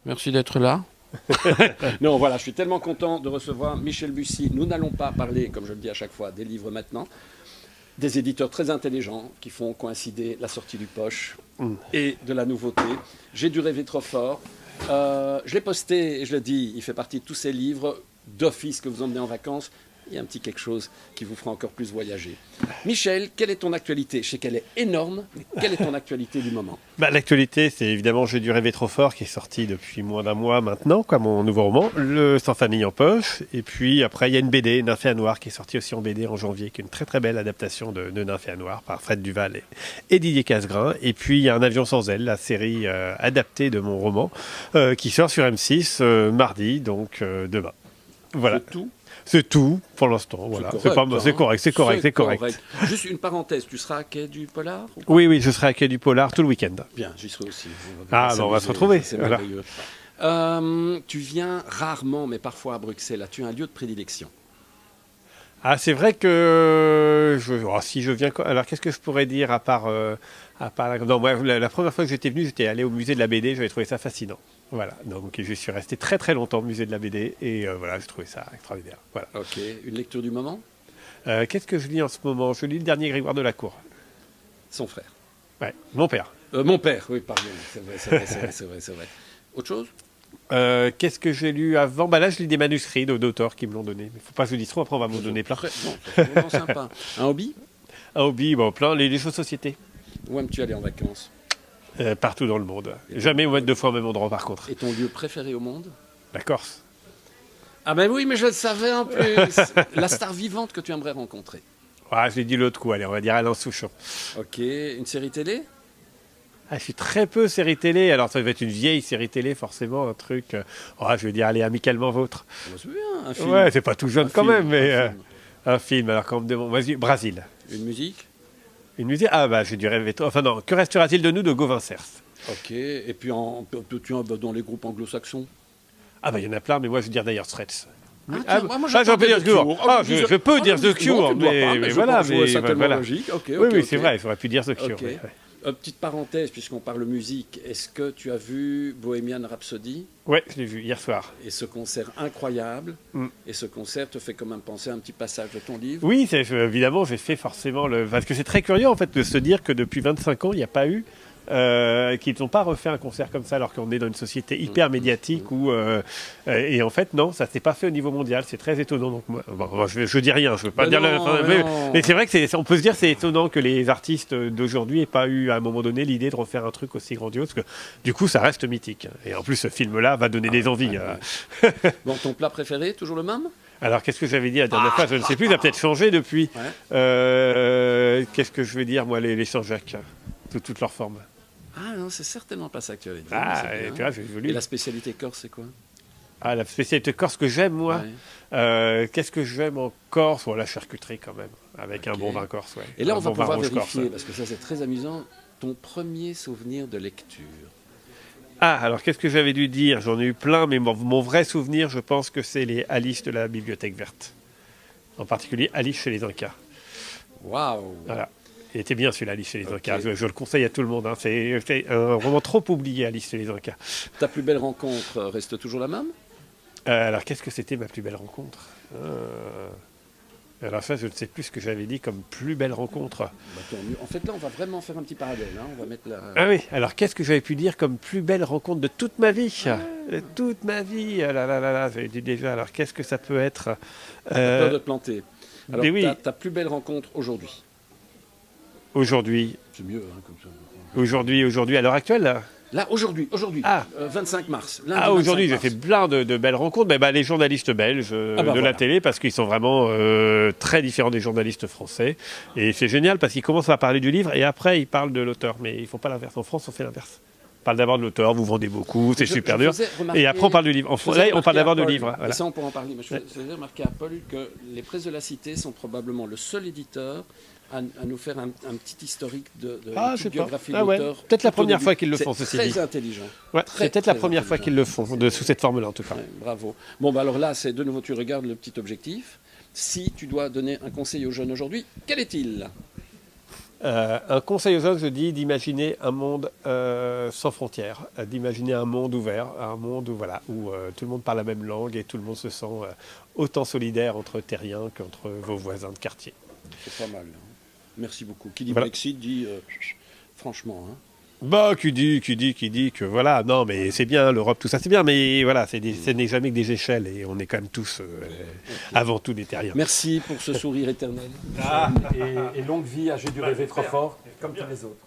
Merci d'être là. Non, voilà, je suis tellement content de recevoir Michel Bussy. Nous n'allons pas parler, comme je le dis à chaque fois, des livres maintenant. Des éditeurs très intelligents qui font coïncider la sortie du poche et de la nouveauté. J'ai dû rêver trop fort. Je l'ai posté et je le dis, il fait partie de tous ces livres d'office que vous emmenez en vacances. Il y a un petit quelque chose qui vous fera encore plus voyager. Michel, quelle est ton actualité? Je sais qu'elle est énorme, mais quelle est ton actualité du moment? L'actualité, c'est évidemment J'ai dû rêver trop fort, qui est sorti depuis moins d'un mois maintenant, quoi, mon nouveau roman, Le Sans famille en poche. Et puis après, il y a une BD, Nymphéa Noire, qui est sortie aussi en BD en janvier, qui est une très très belle adaptation de Nymphéa Noire par Fred Duval et Didier Casgrain. Et puis il y a Un avion sans aile, la série adaptée de mon roman, qui sort sur M6 mardi, donc demain. Voilà. C'est tout. C'est tout pour l'instant. Voilà. C'est correct. Juste une parenthèse, tu seras à quai du Polar ou pas? Oui, je serai à quai du Polar tout le week-end. Bien, j'y serai aussi. On va se retrouver. C'est Voilà. merveilleux. Tu viens rarement, mais parfois à Bruxelles. As-tu un lieu de prédilection? Ah, c'est vrai que si je viens. Alors, qu'est-ce que je pourrais dire à part non, moi, la première fois que j'étais venu, j'étais allé au musée de la BD. J'avais trouvé ça fascinant. Voilà. Donc, je suis resté très très longtemps au musée de la BD et voilà, j'ai trouvé ça extraordinaire. Voilà. Ok. Une lecture du moment? Qu'est-ce que je lis en ce moment? Je lis le dernier Grégoire de la Cour. Son frère. Ouais, mon père. Mon père, oui, pardon. C'est vrai. Autre chose? Qu'est-ce que j'ai lu avant? Là, je lis des manuscrits d'auteurs qui me l'ont donné. Il ne faut pas que je dise trop, après on va me donner plein. Non, c'est vraiment sympa. Un hobby? Un hobby, plein, les jeux de société. Où aimes-tu aller en vacances? Partout dans le monde. Jamais mettre 2 fois au même endroit, par contre. Et ton lieu préféré au monde? La Corse. Ah ben oui, mais je le savais en plus. La star vivante que tu aimerais rencontrer? Je l'ai dit l'autre coup, allez, on va dire Alain Souchon. Ok. Une série télé? Je suis très peu série télé, alors ça va être une vieille série télé, forcément, un truc... je vais dire, allez, Amicalement Vôtre. C'est bien, un film. Ouais, c'est pas tout jeune quand même, mais... film. Un film, alors quand on me demande... Vas-y, Brésil. Une musique? Une musique? J'ai dû rêver... Enfin non, Que restera-t-il de nous de Gauvin Cerf. Ok. Et puis dans les groupes anglo-saxons? Il y en a plein, mais moi je veux dire d'ailleurs Straits. Moi, je peux dire The Cure. Je peux dire The Cure, mais voilà. Certainement logique. Oui, c'est vrai, il faudrait plus dire The Cure. Okay. Petite parenthèse, puisqu'on parle musique, est-ce que tu as vu Bohemian Rhapsody? Oui, je l'ai vu hier soir. Et ce concert incroyable, et ce concert te fait quand même penser à un petit passage de ton livre? Oui, évidemment, j'ai fait forcément parce que c'est très curieux en fait de se dire que depuis 25 ans, il n'y a pas eu qu'ils n'ont pas refait un concert comme ça alors qu'on est dans une société hyper médiatique et en fait non, ça s'est pas fait au niveau mondial, c'est très étonnant. Donc moi, je dis rien, je veux pas dire mais c'est vrai que on peut se dire c'est étonnant que les artistes d'aujourd'hui aient pas eu à un moment donné l'idée de refaire un truc aussi grandiose, parce que du coup ça reste mythique et en plus ce film là va donner des envies. Bon, ton plat préféré, toujours le même? Alors, qu'est-ce que j'avais dit la dernière fois? Je ne sais plus, ça a peut-être changé depuis. Qu'est-ce que je vais dire, moi, les Saint-Jacques, sous toutes leurs formes. Ah non, c'est certainement pas ça que tu avais dit. Et tu vois, j'ai voulu. Et la spécialité corse, c'est quoi? La spécialité corse que j'aime, moi. Ouais. Qu'est-ce que j'aime en Corse? La charcuterie, quand même, avec un bon vin corse. Ouais. Et là, un on va bon vin pouvoir rouge vérifier, corse. parce que ça, c'est très amusant. Ton premier souvenir de lecture? Alors qu'est-ce que j'avais dû dire? J'en ai eu plein, mais mon vrai souvenir, je pense que c'est les Alice de la Bibliothèque Verte. En particulier, Alice chez les Incas. Waouh! Voilà. Il était bien celui-là, Alice chez les Incas. Je le conseille à tout le monde. C'est un roman trop oublié, Alice chez les Incas. Ta plus belle rencontre reste toujours la même? Alors, qu'est-ce que c'était ma plus belle rencontre? Alors ça, je ne sais plus ce que j'avais dit comme plus belle rencontre. En fait, là, on va vraiment faire un petit parallèle. On va mettre Ah oui, alors qu'est-ce que j'avais pu dire comme plus belle rencontre de toute ma vie? De toute ma vie. J'avais dit déjà. Alors, qu'est-ce que ça peut être? T'as peur de te planter. Alors, oui. ta plus belle rencontre aujourd'hui? Aujourd'hui. C'est mieux, comme ça. Aujourd'hui, à l'heure actuelle? Là, aujourd'hui, 25 mars. Aujourd'hui, j'ai fait plein de belles rencontres. Les journalistes belges la télé, parce qu'ils sont vraiment très différents des journalistes français. Et c'est génial, parce qu'ils commencent à parler du livre, et après, ils parlent de l'auteur. Mais ils ne font pas l'inverse. En France, on fait l'inverse. On parle d'abord de l'auteur, vous vendez beaucoup, c'est super dur. Et après, on parle du livre. Là, on parle d'abord du livre. Voilà. Et ça, on pourra en parler. Mais je faisais remarquer à Paul que les Presses de la Cité sont probablement le seul éditeur à nous faire un petit historique de biographie d'auteur. Peut-être la première fois qu'ils le font, ceci dit. C'est très intelligent. C'est peut-être la première fois qu'ils le font, sous cette forme-là, en tout cas. Bravo. Bon, alors là, c'est de nouveau, tu regardes le petit objectif. Si tu dois donner un conseil aux jeunes aujourd'hui, quel est-il? Un conseil aux hommes, je dis, d'imaginer un monde sans frontières, d'imaginer un monde ouvert, un monde où, voilà, où tout le monde parle la même langue et tout le monde se sent autant solidaire entre terriens qu'entre vos voisins de quartier. C'est pas mal. Hein. Merci beaucoup. Qui dit voilà. Brexit dit franchement. Hein. Bah, qui dit que voilà, non, mais c'est bien, l'Europe, tout ça, c'est bien, mais voilà, ce n'est jamais que des échelles et on est quand même tous, avant tout, des terriens. Merci pour ce sourire éternel. Et longue vie à J'ai dû rêver trop fort, comme tous les autres.